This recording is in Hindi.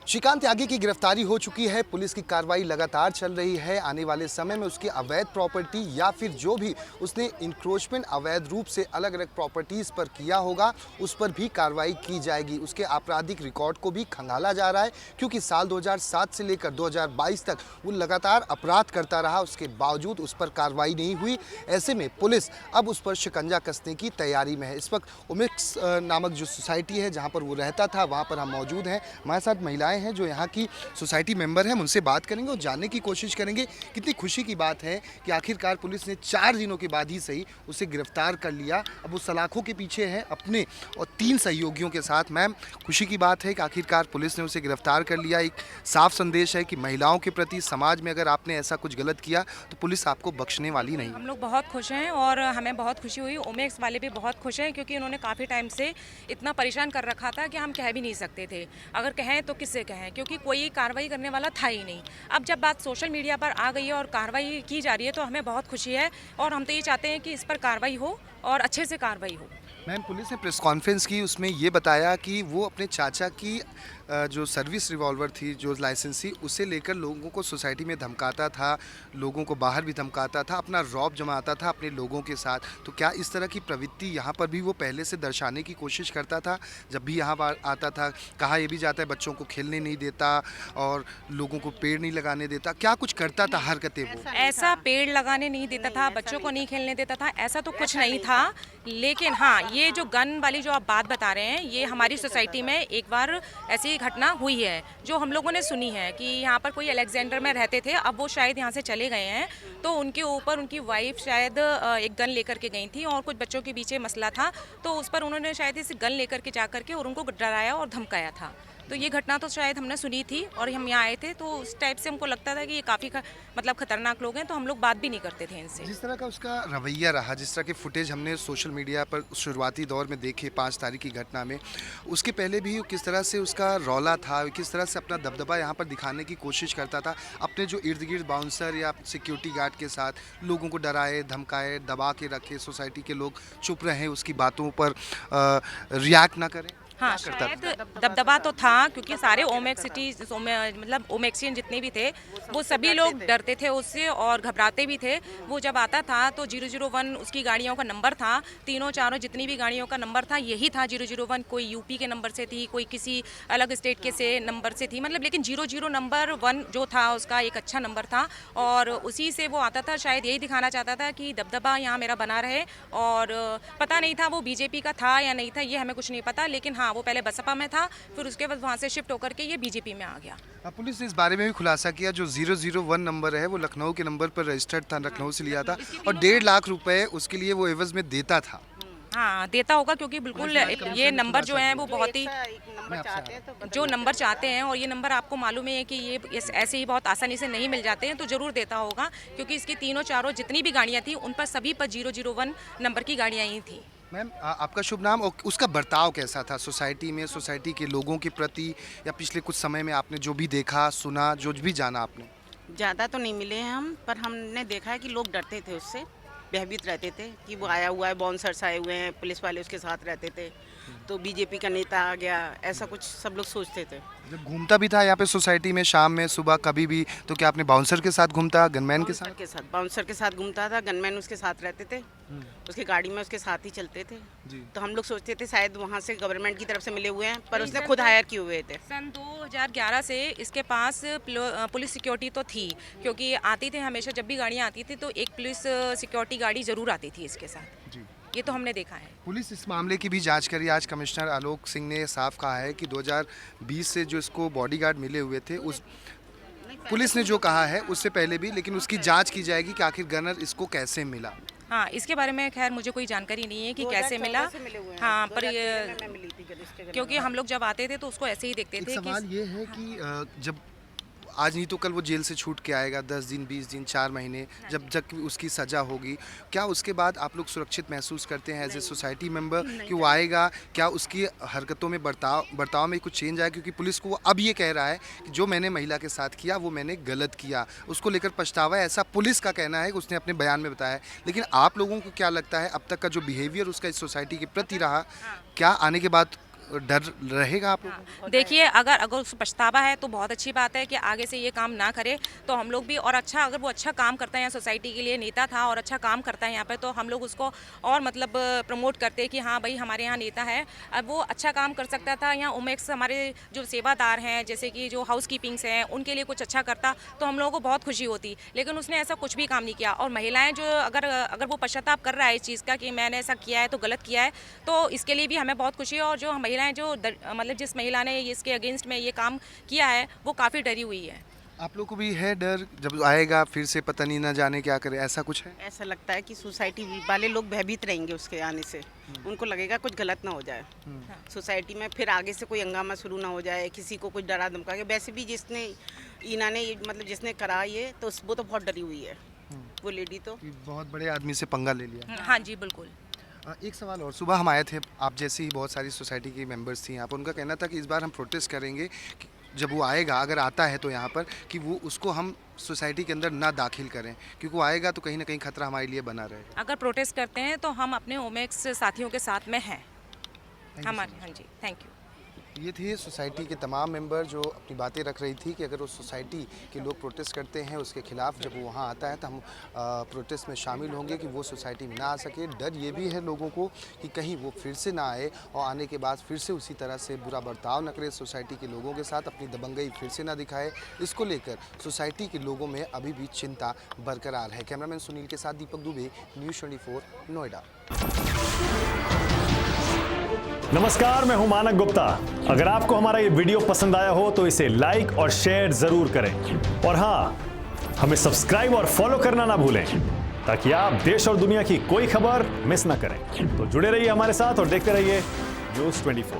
श्रीकांत त्यागी की गिरफ्तारी हो चुकी है। पुलिस की कार्रवाई लगातार चल रही है। आने वाले समय में उसकी अवैध प्रॉपर्टी या फिर जो भी उसने इंक्रोचमेंट अवैध रूप से अलग अलग प्रॉपर्टीज़ पर किया होगा उस पर भी कार्रवाई की जाएगी। उसके आपराधिक रिकॉर्ड को भी खंगाला जा रहा है क्योंकि साल 2007 से लेकर 2022 तक वो लगातार अपराध करता रहा, उसके बावजूद उस पर कार्रवाई नहीं हुई। ऐसे में पुलिस अब उस पर शिकंजा कसने की तैयारी में है। इस वक्त ओमेक्स नामक जो सोसाइटी है जहाँ पर वो रहता था वहाँ पर हम मौजूद हैं। हमारे साथ महिलाएं हैं जो यहाँ की सोसाइटी मेंबर हैं। हम उनसे बात करेंगे और जानने की कोशिश करेंगे कितनी खुशी की बात है कि आखिरकार पुलिस ने 4 दिनों के बाद ही सही उसे गिरफ्तार कर लिया। अब वो सलाखों के पीछे है अपने और 3 सहयोगियों के साथ। मैम, खुशी की बात है कि आखिरकार पुलिस ने उसे गिरफ्तार कर लिया। एक साफ संदेश है कि महिलाओं के प्रति समाज में अगर आपने ऐसा कुछ गलत किया तो पुलिस आपको बख्शने वाली नहीं। हम लोग बहुत खुश हैं और हमें बहुत खुशी हुई। ओमेक्स वाले भी बहुत खुश हैं क्योंकि उन्होंने काफ़ी टाइम से इतना परेशान कर रखा था कि हम कह भी नहीं सकते थे। अगर कहें तो किससे कहें, क्योंकि कोई कार्रवाई करने वाला था ही नहीं। अब जब बात सोशल मीडिया पर आ गई है और कार्रवाई की जा रही है तो हमें बहुत खुशी है और हम तो ये चाहते हैं कि इस पर कार्रवाई हो और अच्छे से कार्रवाई हो। मैम, पुलिस ने प्रेस कॉन्फ्रेंस की, उसमें ये बताया कि वो अपने चाचा की जो सर्विस रिवॉल्वर थी, जो लाइसेंस थी, उसे लेकर लोगों को सोसाइटी में धमकाता था, लोगों को बाहर भी धमकाता था, अपना रौब जमाता था अपने लोगों के साथ। तो क्या इस तरह की प्रवृत्ति यहाँ पर भी वो पहले से दर्शाने की कोशिश करता था? जब भी यहाँ पर आता था कहा यह भी जाता है बच्चों को खेलने नहीं देता और लोगों को पेड़ नहीं लगाने देता, क्या कुछ करता था हरकतें वो? ऐसा पेड़ लगाने नहीं देता था, बच्चों को नहीं खेलने देता था, ऐसा तो कुछ नहीं था। लेकिन हाँ, ये जो गन वाली जो आप बात बता रहे हैं, ये हमारी सोसाइटी में एक बार ऐसी घटना हुई है जो हम लोगों ने सुनी है कि यहाँ पर कोई अलेक्जेंडर में रहते थे, अब वो शायद यहाँ से चले गए हैं। तो उनके ऊपर उनकी वाइफ शायद एक गन लेकर के गई थी और कुछ बच्चों के पीछे मसला था, तो उस पर उन्होंने शायद इस गन लेकर के जा करके और उनको डराया और धमकाया था। तो ये घटना तो शायद हमने सुनी थी और हम यहाँ आए थे तो उस टाइप से हमको लगता था कि ये काफ़ी मतलब खतरनाक लोग हैं, तो हम लोग बात भी नहीं करते थे इनसे। जिस तरह का उसका रवैया रहा, जिस तरह के फुटेज हमने सोशल मीडिया पर शुरुआती दौर में देखे 5 तारीख की घटना में, उसके पहले भी किस तरह से उसका रौला था, किस तरह से अपना दबदबा यहाँ पर दिखाने की कोशिश करता था, अपने जो इर्द गिर्द बाउंसर या सिक्योरिटी गार्ड के साथ लोगों को डराए धमकाए दबा के रखे, सोसाइटी के लोग चुप रहें, उसकी बातों पर रिएक्ट ना करें। हाँ, शायद दबदबा तो था क्योंकि सारे ओमेक्स सिटी मतलब ओमेक्सियन जितने भी थे वो सभी लोग डरते थे उससे और घबराते भी थे। वो जब आता था तो 001 उसकी गाड़ियों का नंबर था, तीनों चारों जितनी भी गाड़ियों का नंबर था यही था 001। कोई यूपी के नंबर से थी, कोई किसी अलग स्टेट के से नंबर से थी, मतलब लेकिन 00 नंबर 1 जो था उसका एक अच्छा नंबर था और उसी से वो आता था। शायद यही दिखाना चाहता था कि दबदबा यहाँ मेरा बना रहे। और पता नहीं था वो बीजेपी का था या नहीं था, ये हमें कुछ नहीं पता, लेकिन हाँ वो पहले बसपा में था, फिर उसके बाद वहाँ से शिफ्ट होकर के ये बीजेपी में आ गया। पुलिस ने इस बारे में भी खुलासा किया जो 001 नंबर है वो लखनऊ के नंबर पर रजिस्टर्ड था, लखनऊ से लिया था और 1.5 लाख रुपए उसके लिए वो एवज में देता था। हाँ, देता होगा क्योंकि बिल्कुल ये नंबर जो है वो बहुत ही जो नंबर चाहते हैं और ये नंबर आपको मालूम है कि ये ऐसे ही बहुत आसानी से नहीं मिल जाते हैं, तो ज़रूर देता होगा क्योंकि इसकी तीनों चारों जितनी भी गाड़ियाँ थी उन पर सभी पर 001 नंबर की गाड़ियाँ ही थी। मैम, आपका शुभ नाम और उसका बर्ताव कैसा था सोसाइटी में, सोसाइटी के लोगों के प्रति, या पिछले कुछ समय में आपने जो भी देखा सुना, जो भी जाना आपने? ज़्यादा तो नहीं मिले हैं हम, पर हमने देखा है कि लोग डरते थे उससे, भयभीत रहते थे कि वो आया हुआ है, बाउंसर्स आए हुए हैं, पुलिस वाले उसके साथ रहते थे, तो बीजेपी का नेता आ गया, ऐसा कुछ सब लोग सोचते थे। जब घूमता भी था यहाँ पे सोसाइटी में शाम में सुबह कभी भी, तो क्या आपने बाउंसर के साथ घूमता, गनमैन के साथ? बाउंसर के साथ घूमता था, गनमैन उसके साथ रहते थे, उसकी गाड़ी में उसके साथ ही चलते थे जी। तो हम लोग सोचते थे शायद वहाँ से गवर्नमेंट की तरफ से मिले हुए हैं, पर उसने खुद हायर किए हुए थे। सन 2011 से इसके पास पुलिस सिक्योरिटी तो थी क्योंकि आती थी हमेशा, जब भी गाड़ियाँ आती थी तो एक पुलिस सिक्योरिटी गाड़ी ज़रूर आती थी इसके साथ जी। ये तो हमने देखा है। पुलिस इस मामले की भी जांच करी। आज कमिश्नर आलोक सिंह ने साफ कहा है कि 2020 से जो इसको बॉडीगार्ड मिले हुए थे, उस पुलिस ने जो कहा है उससे पहले भी, लेकिन उसकी जांच की जाएगी कि आखिर गनर इसको कैसे मिला। हाँ, इसके बारे में खैर मुझे कोई जानकारी नहीं है कि कैसे मिला। हाँ, पर क्योंकि हम लोग जब आते थे तो उसको ऐसे ही देखते थे। सवाल ये है कि जब आज नहीं तो कल वो जेल से छूट के आएगा, 10 दिन 20 दिन 4 महीने, जब उसकी सज़ा होगी, क्या उसके बाद आप लोग सुरक्षित महसूस करते हैं एज ए सोसाइटी मेंबर कि वो आएगा? क्या उसकी हरकतों में बर्ताव में कुछ चेंज आया? क्योंकि पुलिस को वो अब ये कह रहा है कि जो मैंने महिला के साथ किया वो मैंने गलत किया, उसको लेकर पछतावा है, ऐसा पुलिस का कहना है, उसने अपने बयान में बताया है। लेकिन आप लोगों को क्या लगता है अब तक का जो बिहेवियर उसका इस सोसाइटी के प्रति रहा, क्या आने के बाद डर रहेगा आप लोगों को? देखिए, अगर अगर उसको पछतावा है तो बहुत अच्छी बात है कि आगे से ये काम ना करे, तो हम लोग भी और अच्छा, अगर वो अच्छा काम करता है यहाँ सोसाइटी के लिए, नेता था और अच्छा काम करता है यहाँ पे, तो हम लोग उसको और मतलब प्रमोट करते हैं कि हाँ भाई हमारे यहाँ नेता है। अब वो अच्छा काम कर सकता था, यहाँ ओमेक्स हमारे जो सेवादार हैं, जैसे कि जो हाउस कीपिंग्स हैं, उनके लिए कुछ अच्छा करता तो हम लोगों को बहुत खुशी होती, लेकिन उसने ऐसा कुछ भी काम नहीं किया। और महिलाएं जो अगर वो पश्चाताप कर रहा है इस चीज़ का कि मैंने ऐसा किया है तो गलत किया है, तो इसके लिए भी हमें बहुत खुशी है। और जो महिलाएं जो मतलब जिस महिला ने इसके अगेंस्ट में ये काम किया है वो काफ़ी डरी हुई है। आप लोग को भी है डर, जब आएगा फिर से पता नहीं ना जाने क्या करे, ऐसा कुछ है? ऐसा लगता है कि सोसाइटी वाले लोग भयभीत रहेंगे उसके आने से, उनको लगेगा कुछ गलत ना हो जाए सोसाइटी में, फिर आगे से कोई हंगामा शुरू ना हो जाए, किसी को कुछ डरा धमका के। वैसे भी जिसने ईना ने मतलब जिसने करा ये, तो वो तो बहुत डरी हुई है वो लेडी तो। कि बहुत बड़े आदमी से पंगा ले लिया। हाँ जी बिल्कुल। एक सवाल और, सुबह हम आए थे, आप जैसे ही बहुत सारी सोसाइटी की मेंबर्स थी यहाँ पर, उनका कहना था कि इस बार हम प्रोटेस्ट करेंगे कि जब वो आएगा, अगर आता है तो यहाँ पर, कि वो उसको हम सोसाइटी के अंदर ना दाखिल करें, क्योंकि वो आएगा तो कहीं ना कहीं खतरा हमारे लिए बना रहेगा। अगर प्रोटेस्ट करते हैं तो हम अपने ओमेक्स साथियों के साथ में हैं हमारे। हाँ जी, थैंक यू। ये थे सोसाइटी के तमाम मेंबर जो अपनी बातें रख रही थी कि अगर उस सोसाइटी के लोग प्रोटेस्ट करते हैं उसके खिलाफ, जब वो वहाँ आता है तो हम प्रोटेस्ट में शामिल होंगे कि वो सोसाइटी में ना आ सके। डर ये भी है लोगों को कि कहीं वो फिर से ना आए और आने के बाद फिर से उसी तरह से बुरा बर्ताव न करे सोसाइटी के लोगों के साथ, अपनी दबंगई फिर से ना दिखाए। इसको लेकर सोसाइटी के लोगों में अभी भी चिंता बरकरार है। कैमरामैन सुनील के साथ दीपक दुबे, न्यूज़ 24 नोएडा। नमस्कार, मैं हूं मानक गुप्ता। अगर आपको हमारा ये वीडियो पसंद आया हो तो इसे लाइक और शेयर जरूर करें, और हां, हमें सब्सक्राइब और फॉलो करना ना भूलें ताकि आप देश और दुनिया की कोई खबर मिस ना करें। तो जुड़े रहिए हमारे साथ और देखते रहिए न्यूज़ 24।